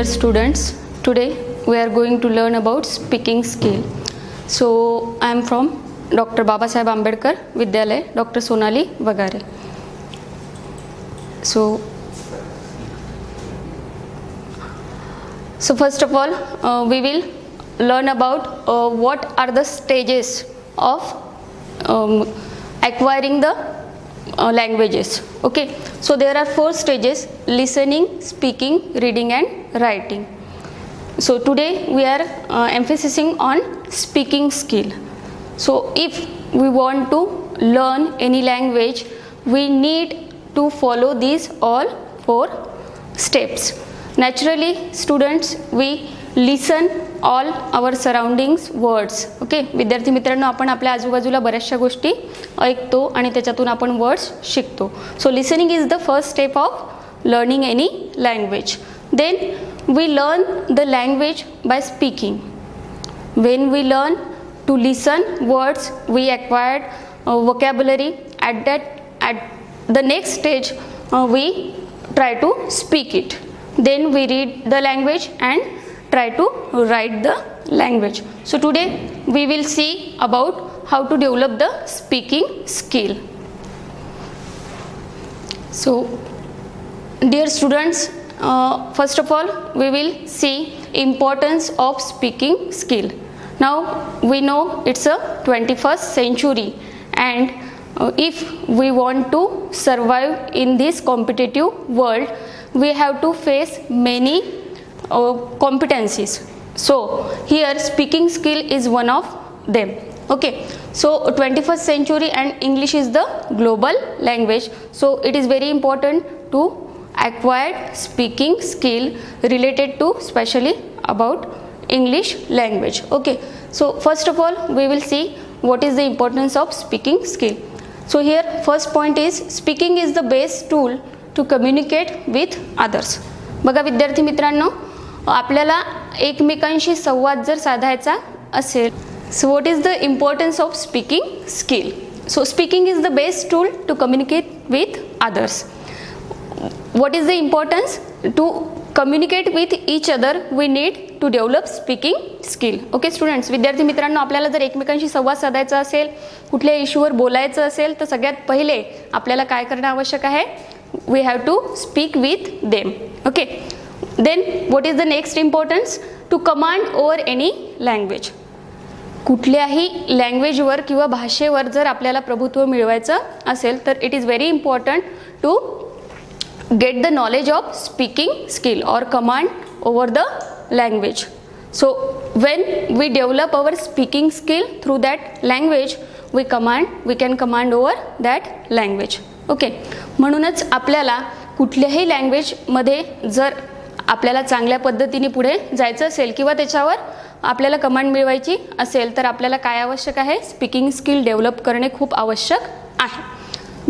Dear students, today we are going to learn about speaking skill. So I am from Dr. Babasaheb Ambedkar Vidyalaya, Dr. Sonali Vagare. So first of all, we will learn about what are the stages of acquiring the languages. Okay, so there are 4 stages: listening, speaking, reading and writing. So today we are emphasizing on speaking skill. So if we want to learn any language, we need to follow these all 4 steps. Naturally, students, we listen all our surroundings words. Okay, विद्यार्थी मित्रांनो, आपण आपल्या आजूबाजूला बऱ्याचशा गोष्टी ऐकतो आणि त्याच्यातून आपण वर्ड्स शिकतो. So listening is the first step of learning any language. Then we learn the language by speaking. When we learn to listen words, we acquired vocabulary. At the next stage, we try to speak it. Then we read the language and try to write the language. So today we will see about how to develop the speaking skill. So dear students, first of all we will see importance of speaking skill. Now we know it's a 21st century, and if we want to survive in this competitive world, we have to face many competencies. So here speaking skill is one of them. Okay, so 21st century and English is the global language, so it is very important to acquire speaking skill related to especially about English language. Okay, so first of all we will see what is the importance of speaking skill. So here first point is speaking is the best tool to communicate with others. बघा विद्यार्थी मित्रांनो, आपल्याला एकमेकांशी संवाद जर साधायचा असेल, so what is the importance of speaking skill? So speaking is the best tool to communicate with others. What is the importance? To communicate with each other we need to develop speaking skill. Okay students, विद्यार्थी मित्रांनो, आपल्याला जर एकमेकांशी संवाद साधायचा असेल, कुठल्या इश्यूवर बोलायचं असेल, तर सगळ्यात पहिले आपल्याला काय करणं आवश्यक आहे? We have to speak with them. Okay, then what is the next importance? To command over any language. कुठल्याही लँग्वेजवर किंवा भाषेवर जर आपल्याला प्रभुत्व मिळवायचं असेल, तर it is very important to get the knowledge of speaking skill or command over the language. So when we develop our speaking skill through that language, we can command over that language. Okay, म्हणूनच आपल्याला कुठल्याही language मध्ये जर आपल्याला चांगल्या पद्धतीने पुढे जायचं असेल किंवा त्याच्यावर आपल्याला कमांड मिळवायची असेल, तर आपल्याला काय आवश्यक आहे? स्पीकिंग स्किल डेव्हलप करणे खूप आवश्यक आहे.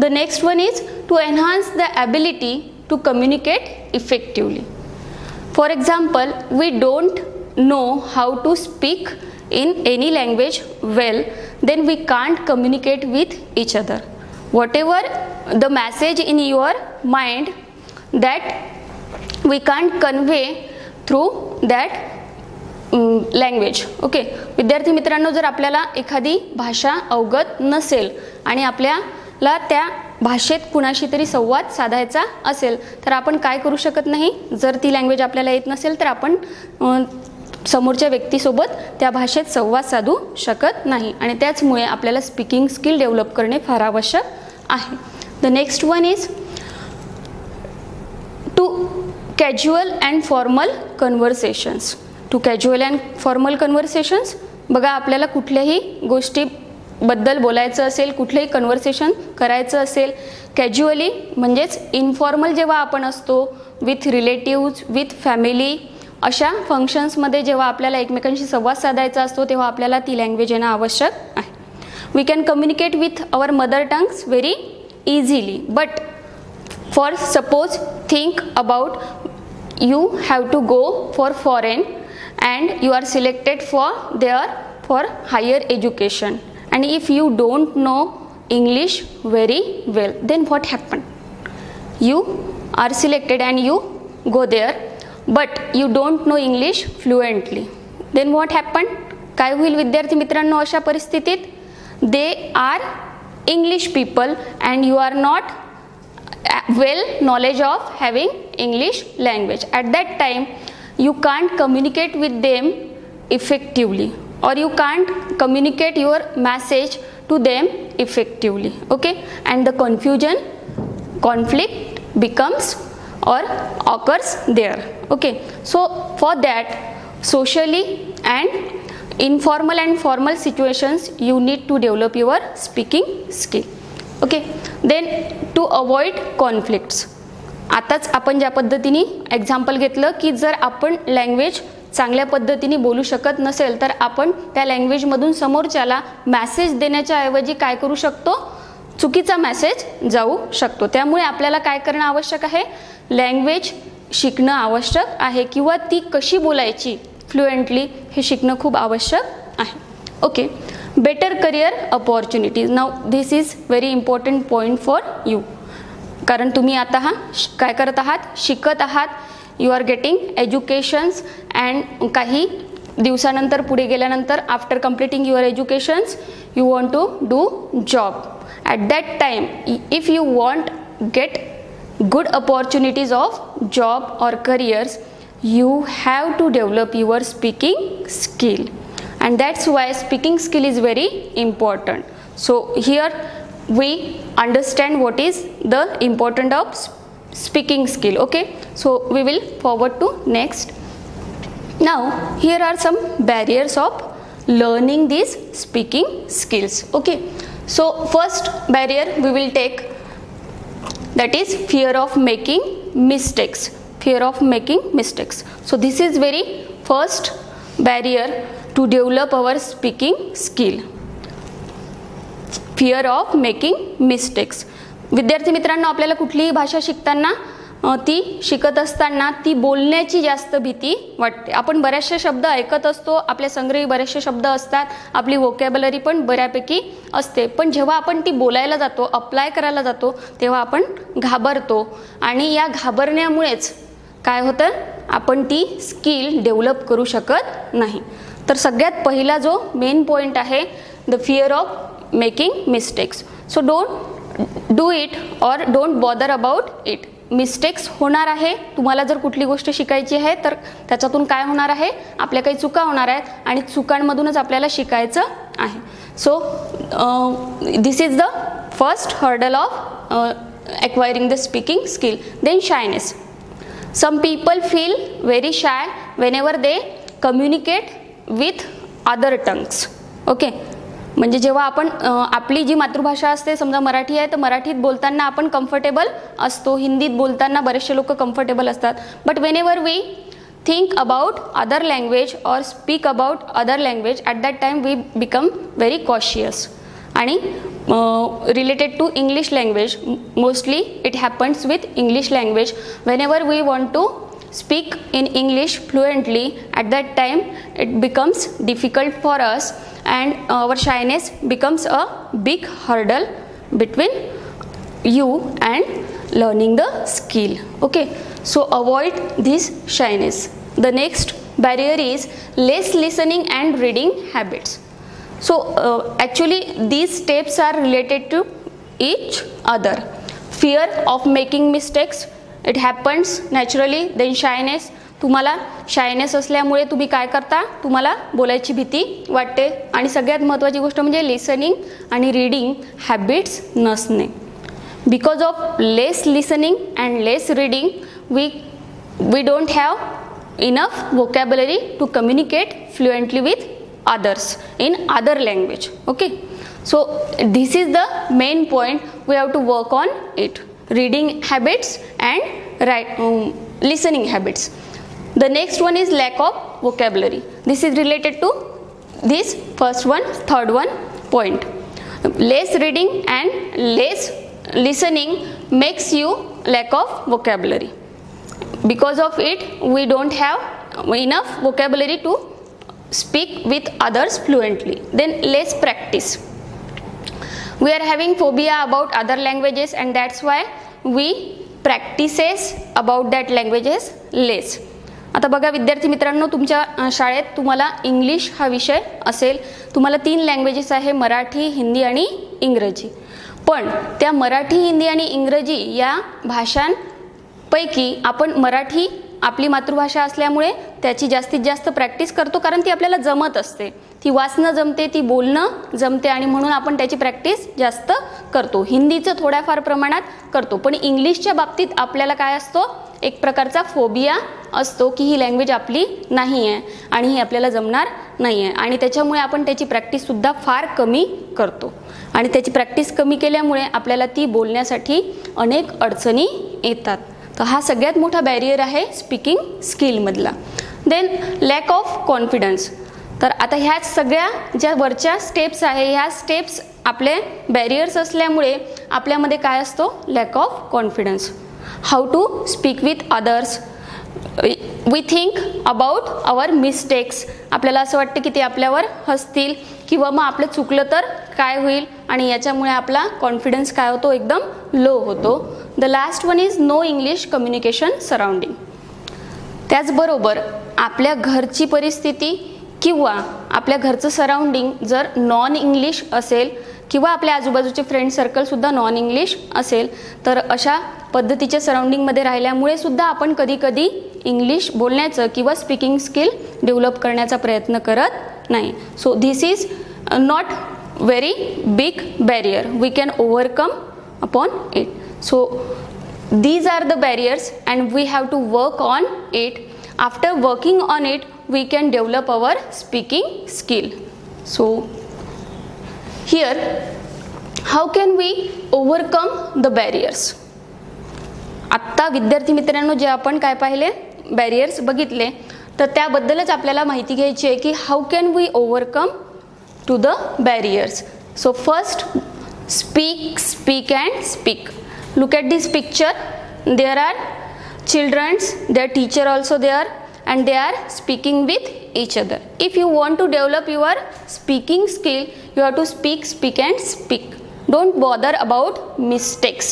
The next one is to enhance the ability to communicate effectively. For example, we don't know how to speak in any language well, then we can't communicate with each other. Whatever the message in your mind that we can't convey through that language. Okay विद्यार्थी मित्रांनो, जर आपल्याला एखादी भाषा अवगत नसेल आणि आपल्याला त्या भाषेत कुणाशी तरी संवाद साधायचा असेल, तर आपण काय करू शकत नाही? जर ती लँग्वेज आपल्याला येत नसेल तर आपण समोरच्या व्यक्तीसोबत त्या भाषेत संवाद साधू शकत नाही, आणि त्याचमुळे आपल्याला स्पीकिंग स्किल डेव्हलप करणे फार आवश्यक आहे. The next one is two casual and formal conversations. Two casual and formal conversations, बघा आपल्याला कुठल्याही गोष्टीबद्दल बोलायचं असेल, कुठलंही कन्व्हर्सेशन करायचं असेल, कॅज्युअली म्हणजेच इनफॉर्मल जेव्हा आपण असतो विथ रिलेटिव्ज, विथ फॅमिली, अशा फंक्शन्समध्ये जेव्हा आपल्याला एकमेकांशी संवाद साधायचा असतो, तेव्हा आपल्याला ती लँग्वेज येणं आवश्यक आहे. We can communicate with our mother tongues very easily, but for suppose think about you have to go for foreign and you are selected for there for higher education, and if you don't know English very well, then what happen? You are selected and you go there. But you don't know English fluently, then what happen, काय होईल विद्यार्थी मित्रांनो अशा परिस्थितीत? They are English people and you are not well knowledge of having English language. At that time you can't communicate with them effectively, or you can't communicate your message to them effectively. Okay, and the confusion, conflict becomes or occurs there. Okay, so for that, socially and informal and formal situations you need to develop your speaking skill. Okay, then to avoid conflicts. आताच आपण ज्या पद्धतीने example घेतलं की जर आपण language चांगल्या पद्धतीने बोलू शकत नसेल तर आपण त्या लँग्वेजमधून समोरच्याला मॅसेज देण्याच्या ऐवजी काय करू शकतो? चुकीचा मॅसेज जाऊ शकतो. त्यामुळे आपल्याला काय करणं आवश्यक आहे? लँग्वेज शिकणं आवश्यक आहे किंवा ती कशी बोलायची फ्लुएंटली हे शिकणं खूप आवश्यक आहे. Okay, better career opportunities. Now this is very important point for you, कारण तुम्ही आता काय करत आहात? शिकत आहात. You are getting educations and काही दिवसानंतर पुढे गेल्यानंतर after completing your educations you want to do job. At that time if you want get good opportunities of job or careers, you have to develop your speaking skill, and that's why speaking skill is very important. So here we understand what is the importance of speaking skill. Okay, so we will forward to next. Now here are some barriers of learning these speaking skills. Okay, so first barrier we will take, that is fear of making mistakes. Fear of making mistakes. So this is very first barrier to develop our speaking skill. Fear of making mistakes. विद्यार्थी मित्रांनो, आपल्याला कुठलीही भाषा शिकताना ती शिकत असताना ती बोलण्याची जास्त भीती वाटते. आपण बरेचसे शब्द ऐकत असतो, आपल्या संग्रही बरेचसे शब्द असतात, आपली वोकॅब्युलरी पण बऱ्यापैकी असते, पण जेव्हा आपण ती बोलायला जातो, अप्लाय करायला जातो, तेव्हा आपण घाबरतो आणि या घाबरण्यामुळेच काय होतं? आपण ती स्किल डेव्हलप करू शकत नाही. तर सगळ्यात पहिला जो मेन पॉईंट आहे, the fear of making mistakes. So don't do it और don't bother about it. Mistakes होणार आहे. तुम्हाला जर कुठली गोष्ट शिकायची आहे तर त्याच्यातून काय होणार आहे? आपल्या काही चुका होणार आहेत आणि चुकांमधूनच आपल्याला शिकायचं आहे. So this is the first hurdle of acquiring the speaking skill. Then shyness. Some people feel very shy whenever they communicate with other tongues. Okay, म्हणजे जेव्हा आपण आपली जी मातृभाषा असते, समजा मराठी आहे तर मराठीत बोलताना आपण कम्फर्टेबल असतो, हिंदीत बोलताना बरेचसे लोक कम्फर्टेबल असतात. But whenever we think about other language और speak about other language, at that time we become very cautious. आणि related to English language, mostly it happens with English language. Whenever we want to speak in English fluently, at that time it becomes difficult for us and our shyness becomes a big hurdle between you and learning the skill. Okay, so avoid this shyness. The next barrier is less listening and reading habits. So actually these steps are related to each other. Fear of making mistakes, it happens naturally. Then shyness, तुम्हाला shyness असल्यामुळे तुम्ही काय करता? तुम्हाला बोलायची भीती वाटते. आणि सगळ्यात महत्त्वाची गोष्ट म्हणजे लिसनिंग आणि रीडिंग हॅबिट्स नसणे. Because of less listening and less reading we don't have enough vocabulary to communicate fluently with others in other language. Okay, so this is the main point. We have to work on it: reading habits and listening habits. The next one is lack of vocabulary. This is related to this first one, third one point. Less reading and less listening makes you lack of vocabulary. Because of it we don't have enough vocabulary to speak with others fluently. Then less practice. We are having phobia about other languages and that's why we practices about that languages less. आता बघा विद्यार्थी मित्रांनो, तुमच्या शाळेत तुम्हाला English हा विषय असेल. तुम्हाला 3 लँग्वेजेस आहे, मराठी, हिंदी आणि इंग्रजी. पण त्या मराठी, हिंदी आणि इंग्रजी या भाषांपैकी आपण मराठी आपली मातृभाषा असल्यामुळे त्याची जास्तीत जास्त प्रॅक्टिस करतो, कारण ती आपल्याला जमत असते. ती वाचणं जमते, ती बोलणं जमते आणि म्हणून आपण त्याची प्रॅक्टिस जास्त करतो. हिंदीचं थोड्याफार प्रमाणात करतो. पण इंग्लिशच्या बाबतीत आपल्याला काय असतो, एक प्रकारचा फोबिया असतो की ही लँग्वेज आपली नाही आहे आणि ही आपल्याला जमणार नाही आहे, आणि त्याच्यामुळे आपण त्याची प्रॅक्टिससुद्धा फार कमी करतो. आणि त्याची प्रॅक्टिस कमी केल्यामुळे आपल्याला ती बोलण्यासाठी अनेक अडचणी येतात. तर हा सगळ्यात मोठा बॅरियर आहे स्पीकिंग स्किलमधला. Then lack of confidence. तर आता ह्या सगळ्या ज्या वरच्या स्टेप्स आहे, ह्या स्टेप्स आपले बॅरियर्स असल्यामुळे आपल्यामध्ये काय असतो, lack of confidence. How to speak with others. We think about our mistakes. आपल्याला असं वाटतं की ते आपल्यावर हसतील किंवा मग आपलं चुकलं तर काय होईल, आणि याच्यामुळे आपला कॉन्फिडन्स काय होतो, एकदम लो होतो. The last one is no English communication surrounding. त्याचबरोबर आपल्या घरची परिस्थिती किंवा आपल्या घरचं सराउंडिंग जर नॉन इंग्लिश असेल किंवा आपल्या आजूबाजूचे फ्रेंड सर्कलसुद्धा नॉन इंग्लिश असेल, तर अशा पद्धतीच्या सराउंडिंगमध्ये राहिल्यामुळे सुद्धा आपण कधीकधी इंग्लिश बोलण्याचं किंवा स्पीकिंग स्किल डेव्हलप करण्याचा प्रयत्न करत नाही. So this is not very big barrier. We can overcome upon it. So these are the barriers and we have to work on it. After working on it, we can develop our speaking skill. So here, how can we overcome the barriers? आत्ता विद्यार्थी मित्रांनो जे आपण काय पाहिले, barriers बघितले, तर त्याबद्दलच आपल्याला माहिती घ्यायची आहे की how can we overcome to the barriers. So first, speak and speak. Look at this picture. There are childrens, their teacher also there, and they are speaking with each other. If you want to develop your speaking skill, you have to speak and speak. Don't bother about mistakes.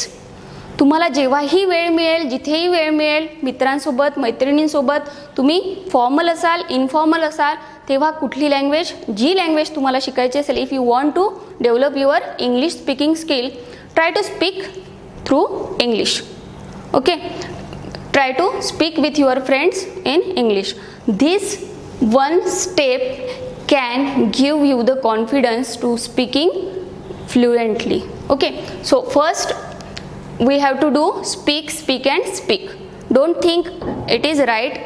तुम्हाला जेव्हाही वेळ मिळेल, जिथेही वेळ मिळेल, मित्रांसोबत, मैत्रिणींसोबत, तुम्ही फॉर्मल असाल, इनफॉर्मल असाल, तेव्हा कुठली लँग्वेज, जी लँग्वेज तुम्हाला शिकायची असेल, if you want to develop your English speaking skill, try to speak through English. Okay, try to speak with your friends in English. This one step can give you the confidence to speaking fluently. Okay, so first we have to do speak and speak. Don't think it is right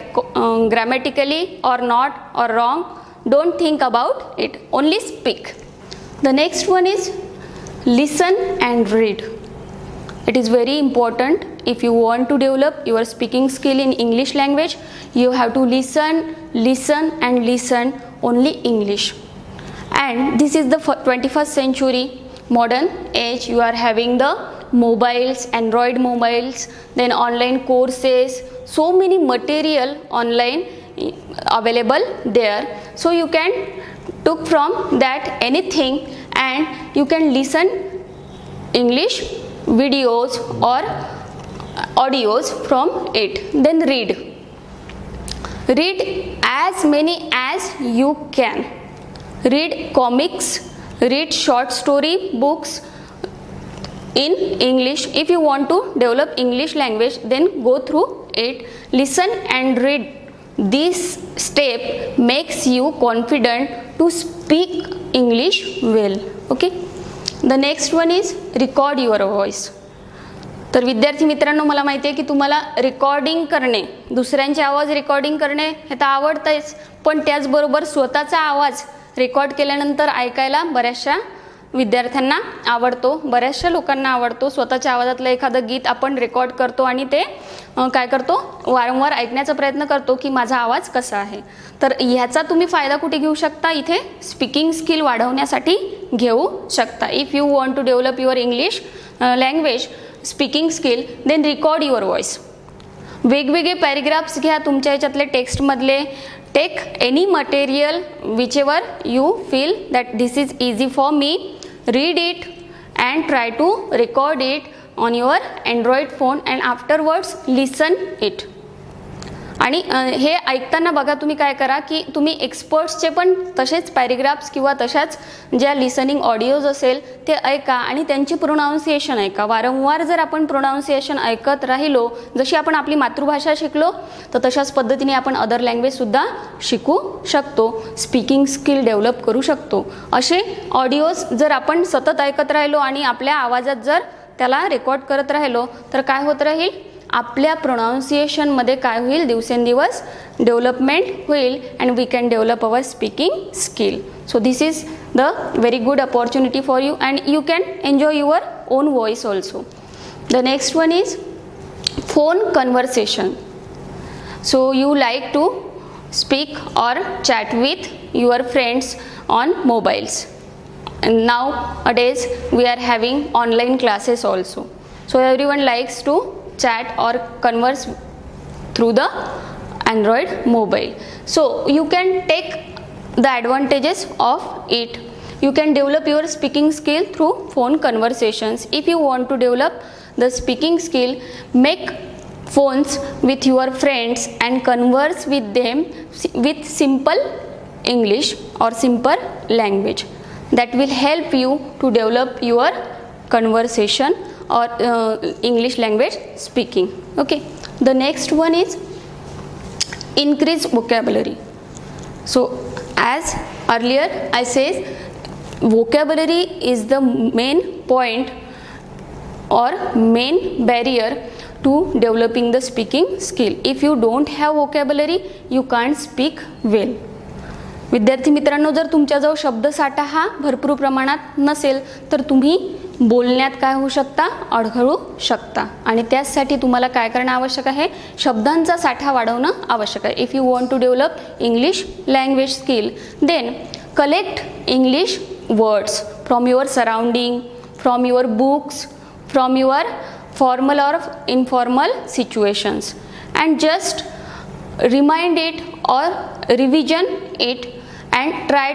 grammatically or not or wrong. Don't think about it, only speak. The next one is listen and read. It is very important. If you want to develop your speaking skill in English language, you have to listen only English. And this is the 21st century modern age. You are having the mobiles, Android mobiles, then online courses, so many material online available there. So you can took from that anything and you can listen English videos or audios from it. Then read as many as you can. Read comics, read short story books in English. If you want to develop English language, then go through it. Listen and read. This step makes you confident to speak English well. Okay, the next one is record your voice. तर विद्यार्थी मित्रांनो, मला माहिती आहे की तुम्हाला recording करणे, दुसऱ्यांचे आवाज रेकॉर्डिंग करणे हे तर आवडतंच, पण त्याचबरोबर स्वतःचा आवाज रेकॉर्ड केल्यानंतर ऐकायला बऱ्याचशा विद्यार्थ्यांना आवडतो, बऱ्याचशा लोकांना आवडतो. स्वतःच्या आवाजातलं एखादं गीत आपण रेकॉर्ड करतो आणि ते काय करतो, वारंवार ऐकण्याचा प्रयत्न करतो की माझा आवाज कसा आहे. तर ह्याचा तुम्ही फायदा कुठे घेऊ शकता, इथे स्पीकिंग स्किल वाढवण्यासाठी घेऊ शकता. If you want to develop your English language speaking skill, then record your voice. वेगवेगळे पॅरेग्राफ्स घ्या तुमच्या ह्याच्यातले टेक्स्टमधले. Take any material whichever you feel that this is easy for me. Read it and try to record it on your Android phone and afterwards listen it. आणि हे ऐकताना बघा तुम्ही काय करा की तुम्ही एक्सपर्ट्सचे पण तसेच पॅरेग्राफ्स किंवा तशाच ज्या लिसनिंग ऑडिओज असेल ते ऐका आणि त्यांची प्रोनाऊन्सिएशन ऐका. वारंवार जर आपण प्रोनाऊन्सिएशन ऐकत राहिलो, जशी आपण आपली मातृभाषा शिकलो तर तशाच पद्धतीने आपण अदर लँग्वेजसुद्धा शिकू शकतो, स्पीकिंग स्किल डेव्हलप करू शकतो. असे ऑडिओज जर आपण सतत ऐकत राहिलो आणि आपल्या आवाजात जर त्याला रेकॉर्ड करत राहिलो तर काय होत राहील, आपल्या प्रोनाऊन्सिएशनमध्ये काय होईल, दिवसेंदिवस डेव्हलपमेंट होईल and we can develop our speaking skill. So this is the very good opportunity for you and you can enjoy your own voice also. The next one is phone conversation. So you like to speak or chat with your friends on mobiles, and nowadays we are having online classes also. So everyone likes to chat or converse through the Android mobile. So you can take the advantages of it. You can develop your speaking skill through phone conversations. If you want to develop the speaking skill, make phones with your friends and converse with them with simple English or simple language. That will help you to develop your conversation or English language speaking. Okay. The next one is increase vocabulary. So as earlier I said, vocabulary is the main point or main barrier to developing the speaking skill. If you don't have vocabulary, you can't speak well. विद्यार्थी मित्रांनो, जर तुमच्याजवळ शब्दसाठा हा भरपूर प्रमाणात नसेल तर तुम्ही बोलण्यात काय होऊ शकता, अडखळू शकता. आणि त्यासाठी तुम्हाला काय करणं आवश्यक आहे, शब्दांचा साठा वाढवणं आवश्यक आहे. If you want to develop English language skill, then collect English words from your surrounding, from your books, from your formal or informal situations, and just remind it or revision it and try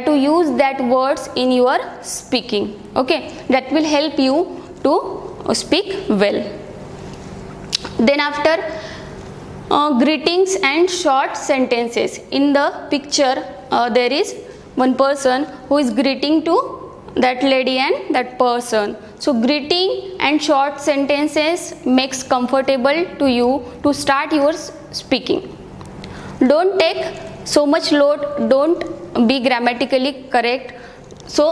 to use that words in your speaking. Okay, that will help you to speak well. Then after greetings and short sentences. In the picture there is one person who is greeting to that lady and that person. So greeting and short sentences makes comfortable to you to start your speaking. Don't take so much load, don't be grammatically correct. So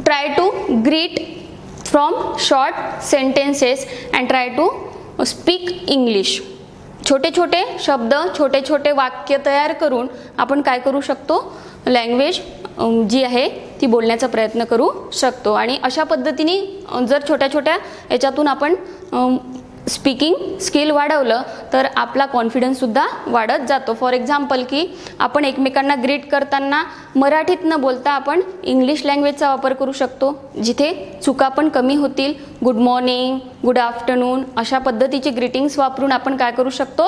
try to greet from short sentences and try to speak English. छोटे छोटे शब्द, छोटे छोटे वाक्य तयार करून आपण काय करू शकतो, लँग्वेज जी आहे ती बोलण्याचा प्रयत्न करू शकतो. आणि अशा पद्धतीने जर छोट्या छोट्या याच्यातून आपण स्पीकिंग स्किल वाढवलं तर आपला कॉन्फिडन्ससुद्धा वाढत जातो. फॉर एक्झाम्पल की आपण एकमेकांना ग्रीट करताना मराठीत न बोलता आपण इंग्लिश लँग्वेजचा वापर करू शकतो, जिथे चुका पण कमी होतील. गुड मॉर्निंग, गुड आफ्टरनून अशा पद्धतीचे ग्रीटिंग्स वापरून आपण काय करू शकतो,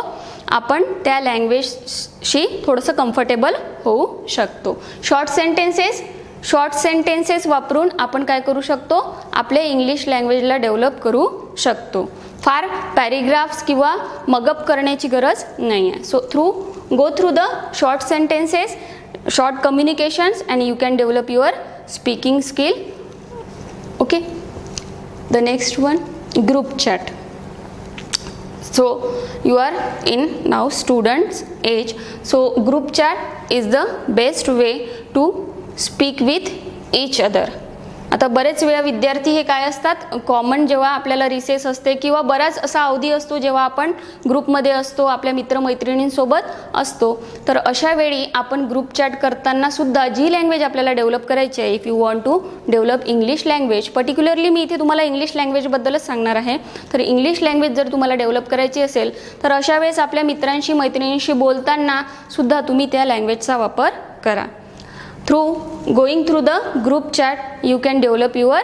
आपण त्या लँग्वेजशी थोडंसं कम्फर्टेबल होऊ शकतो. शॉर्ट सेंटेन्सेस वापरून आपण काय करू शकतो, आपले इंग्लिश लँग्वेजला डेव्हलप करू शकतो. फार पॅरेग्राफ्स किंवा मगअप करण्याची गरज नाही आहे. So go through the short sentences, short communications and you can develop your speaking skill. Okay. The next one, group chat. So you are in now students age, so group chat is the best way to speak with each other. आता बरेच वेळा विद्यार्थी हे काय असतात, common जेव्हा आपल्याला recess असते किंवा बराच असा अवधी असतो जेव्हा आपण ग्रुपमध्ये असतो, आपल्या मित्रमैत्रिणींसोबत असतो, तर अशा वेळी आपण ग्रुप चॅट करताना सुद्धा जी लँग्वेज आपल्याला डेव्हलप करायची आहे, if you want to develop English language, particularly मी इथे तुम्हाला इंग्लिश लँग्वेजबद्दलच सांगणार आहे. तर इंग्लिश लँग्वेज जर तुम्हाला डेव्हलप करायची असेल तर अशा वेळेस आपल्या मित्रांशी मैत्रिणींशी बोलताना सुद्धा तुम्ही त्या लँग्वेजचा वापर करा. going through the group chat you can develop your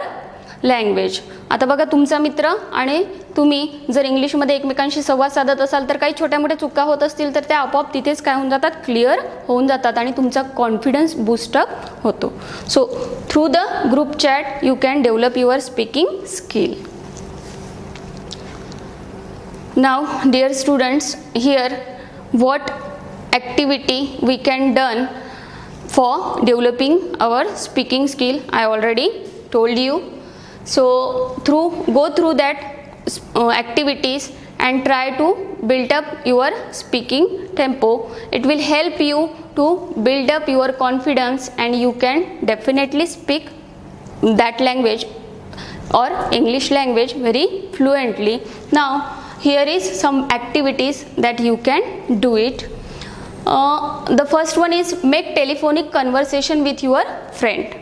language. आता बघा, तुमचा मित्र आणि तुम्ही जर इंग्लिशमध्ये एकमेकांशी संवाद साधत असाल तर काही छोट्या मोठ्या चुका होत असतील तर त्या आपोआप तिथेच काय होऊन जातात, क्लिअर होऊन जातात आणि तुमचा कॉन्फिडन्स बूस्टअप होतो. So through the group chat you can develop your speaking skill. Now dear students, here what activity we can done for developing our speaking skill I already told you. So go through that activities and try to build up your speaking tempo. It will help you to build up your confidence and you can definitely speak that language or English language very fluently. Now here is some activities that you can do it. The first one is make telephonic conversation with your friend.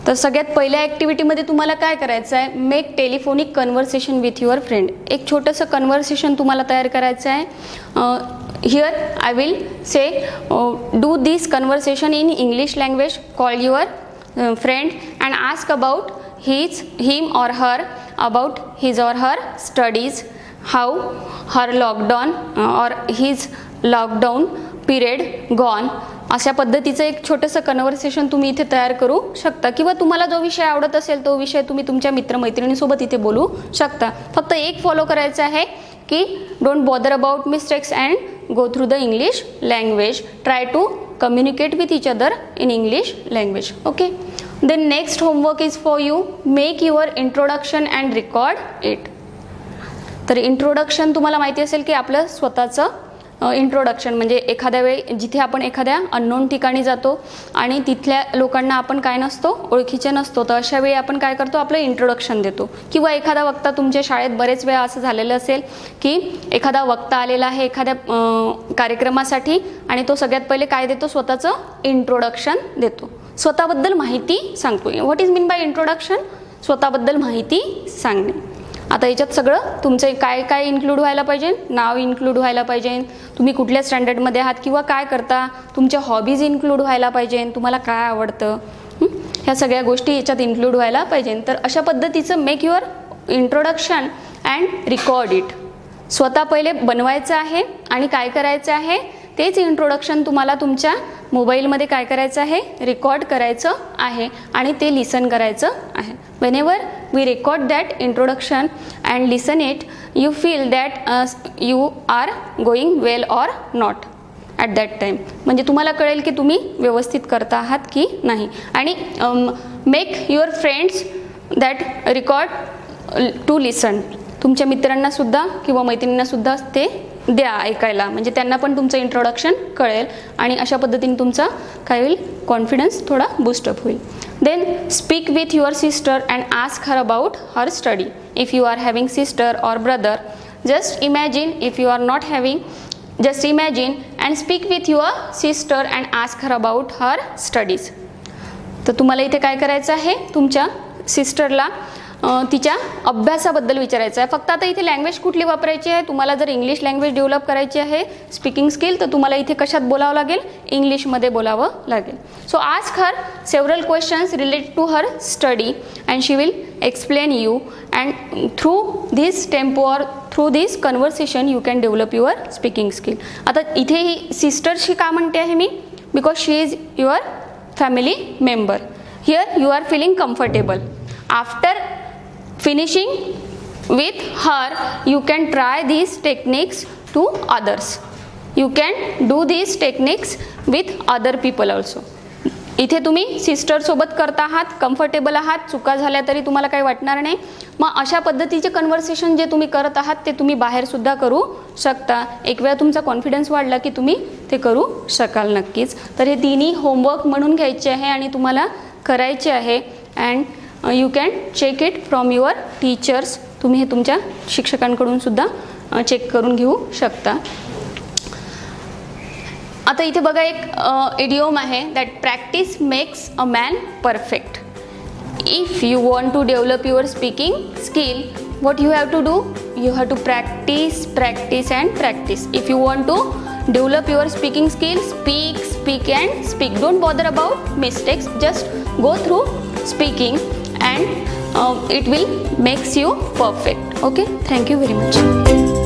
तर सगळ्यात पहिल्या ॲक्टिव्हिटीमध्ये तुम्हाला काय करायचं आहे, make telephonic conversation with your friend. एक छोटंसं conversation तुम्हाला तयार करायचं आहे. Here I will say do this conversation in English language. Call your friend and ask about him or her about his or her studies, how her lockdown or his lockdown period gone. अशा पद्धतीचं एक छोटंसं conversation तुम्ही इथे तयार करू शकता. किंवा तुम्हाला जो विषय आवडत असेल तो विषय तुम्ही तुमच्या मित्रमैत्रिणींसोबत इथे बोलू शकता. फक्त एक फॉलो करायचं आहे की don't bother about mistakes and go through the English language. Try to communicate with each other in English language. Okay. Then next homework is for you, make your introduction and record it. तर introduction तुम्हाला माहिती असेल की आपलं स्वतःचं introduction म्हणजे एखाद्या वेळी जिथे आपण एखाद्या अननोन ठिकाणी जातो आणि तिथल्या लोकांना आपण काय नसतो, ओळखीचे नसतो, तर अशा वेळी आपण काय करतो, आपलं इंट्रोडक्शन देतो. किंवा एखादा वक्ता, तुमच्या शाळेत बरेच वेळा असं झालेलं असेल की एखादा वक्ता आलेला आहे एखाद्या कार्यक्रमासाठी आणि तो सगळ्यात पहिले काय देतो, स्वतःचं इंट्रोडक्शन देतो, स्वतःबद्दल माहिती सांगतो. What is mean by introduction? स्वतःबद्दल माहिती सांगणे. आता याच्यात सगळं तुमचं काय काय इन्क्लूड व्हायला पाहिजे, नाव इन्क्लूड व्हायला पाहिजे, तुम्ही कुठल्या स्टँडर्डमध्ये आहात किंवा काय करता, तुमच्या हॉबीज इन्क्लूड व्हायला पाहिजे, तुम्हाला काय आवडतं, ह्या सगळ्या गोष्टी याच्यात इन्क्लूड व्हायला पाहिजे. तर अशा पद्धतीचं make your introduction and record it. स्वतः पहिले बनवायचं आहे आणि काय करायचं आहे, तेच इंट्रोडक्शन तुम्हाला तुमच्या मोबाईलमध्ये काय करायचं आहे, रेकॉर्ड करायचं आहे आणि ते लिसन करायचं आहे. Whenever we record that introduction and listen it, you feel that you are going well or not at that time. म्हणजे तुम्हाला कळेल की तुम्ही व्यवस्थित करता आहात की नाही. आणि make your friends that record to listen. तुमच्या मित्रांनासुद्धा किंवा मैत्रिणींनासुद्धा ते द्या ऐकायला, म्हणजे त्यांना पण तुमचं इंट्रोडक्शन कळेल आणि अशा पद्धतीने तुमचा काय होईल, कॉन्फिडन्स थोडा बूस्टअप होईल. Then speak with your sister and ask her about her study. If you are having sister or brother, just imagine. If you are not having, just imagine and speak with your sister and ask her about her studies. तर तुम्हाला इथे काय करायचं आहे, तुमच्या सिस्टरला तिच्या अभ्यासाबद्दल विचारायचं आहे. फक्त आता इथे लँग्वेज कुठली वापरायची आहे, तुम्हाला जर इंग्लिश लँग्वेज डेव्हलप करायची आहे, स्पीकिंग स्किल, तर तुम्हाला इथे कशात बोलावं लागेल, इंग्लिशमध्ये बोलावं लागेल. So ask her several questions related to her study and she will explain you and through this tempo or through this conversation you can develop your speaking skill. आता इथे ही सिस्टरशी का म्हणते आहे मी, because she is your family member. Here you are feeling comfortable. After finishing with her, you can try these techniques to others. You can do these techniques with other people also. इथे तुम्ही sister सोबत करता आहात, comfortable आहात, चुका झाल्या तरी तुम्हाला काही वाटणार नाही. मग अशा पद्धतीचे कन्व्हर्सेशन जे तुम्ही करत आहात ते तुम्ही बाहेर सुद्धा करू शकता. एक वेळा तुमचा कॉन्फिडन्स वाढला की तुम्ही ते करू शकाल नक्कीच. तर हे तिन्ही होमवर्क म्हणून घ्यायचे आहे आणि तुम्हाला करायचे आहे. And you can check it from your teachers. तुम्ही हे तुमच्या शिक्षकांकडून सुद्धा चेक करून घेऊ शकता. आता इथे बघा एक इडियोम आहे, that practice makes a man perfect. If you want to develop your speaking skill, what you have to do, you have to practice and practice. If you want to develop your speaking skills, speak and speak. Don't bother about mistakes, just go through speaking and it will makes you perfect. Okay, thank you very much.